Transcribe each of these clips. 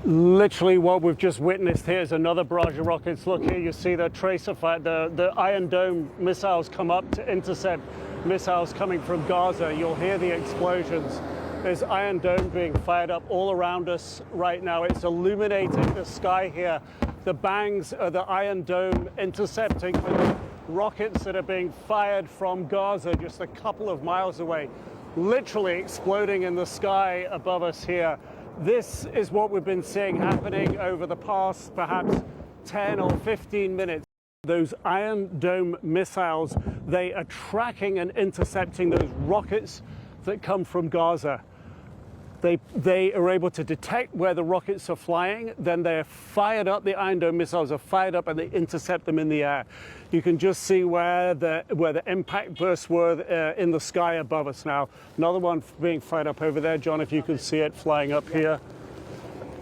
Literally what we've just witnessed here is another barrage of rockets. Look here, you see the tracer fire, the Iron Dome missiles come up to intercept missiles coming from Gaza. You'll hear the explosions. There's Iron Dome being fired up all around us right now. It's illuminating the sky here. The bangs of the Iron Dome intercepting the rockets that are being fired from Gaza just a couple of miles away, literally exploding in the sky above us here. This is what we've been seeing happening over the past perhaps 10 or 15 minutes. Those Iron Dome missiles, they are tracking and intercepting those rockets that come from Gaza. They are able to detect where the rockets are flying, then they're fired up, the Iron Dome missiles are fired up and they intercept them in the air. You can just see where the impact bursts were in the sky above us now. Another one being fired up over there, John, if you can see it flying up here.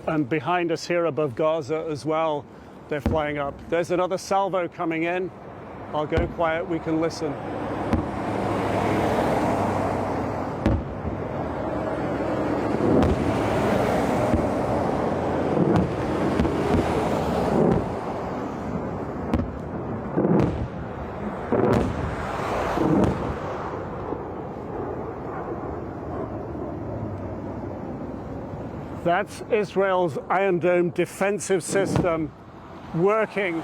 And behind us here above Gaza as well, they're flying up. There's another salvo coming in. I'll go quiet, we can listen. That's Israel's Iron Dome defensive system working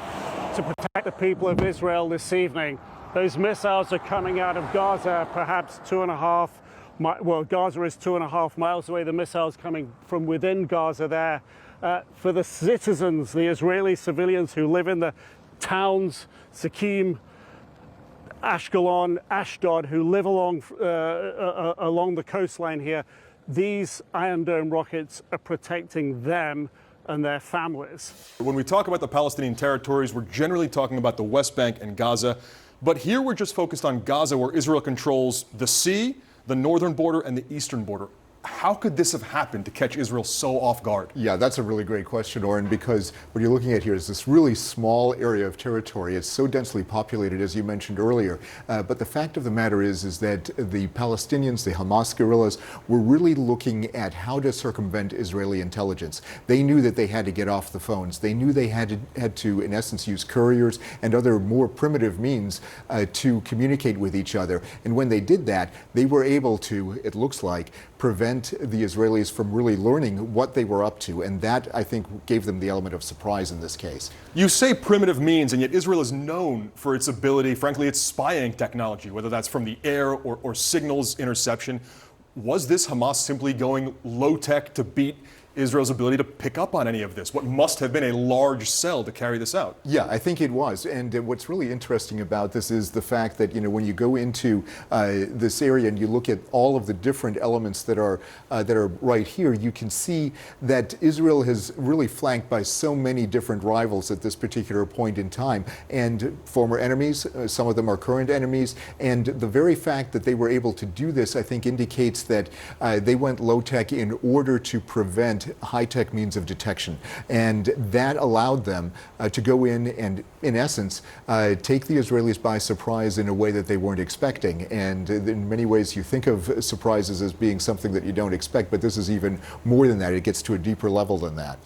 to protect the people of Israel this evening. Those missiles are coming out of Gaza, perhaps Gaza is 2.5 miles away. The missiles coming from within Gaza there. For the citizens, the Israeli civilians who live in the towns, Sakim, Ashkelon, Ashdod, who live along the coastline here, these Iron Dome rockets are protecting them and their families. When we talk about the Palestinian territories, we're generally talking about the West Bank and Gaza. But here we're just focused on Gaza, where Israel controls the sea, the northern border, and the eastern border. How could this have happened to catch Israel so off guard? Yeah, that's a really great question, Oren, because what you're looking at here is this really small area of territory. It's so densely populated, as you mentioned earlier. But the fact of the matter is that the Palestinians, the Hamas guerrillas, were really looking at how to circumvent Israeli intelligence. They knew that they had to get off the phones. They knew they had to, in essence, use couriers and other more primitive means to communicate with each other. And when they did that, they were able to, it looks like, prevent the Israelis from really learning what they were up to. And that, I think, gave them the element of surprise in this case. You say primitive means, and yet Israel is known for its ability, frankly, its spying technology, whether that's from the air or signals interception. Was this Hamas simply going low-tech to beat Israel's ability to pick up on any of this? What must have been a large cell to carry this out? Yeah, I think it was. And what's really interesting about this is the fact that, you know, when you go into this area and you look at all of the different elements that are right here, you can see that Israel is really flanked by so many different rivals at this particular point in time, and former enemies. Some of them are current enemies. And the very fact that they were able to do this, I think, indicates that they went low-tech in order to prevent high-tech means of detection. And that allowed them to go in and, in essence, take the Israelis by surprise in a way that they weren't expecting. And in many ways, you think of surprises as being something that you don't expect, but this is even more than that. It gets to a deeper level than that.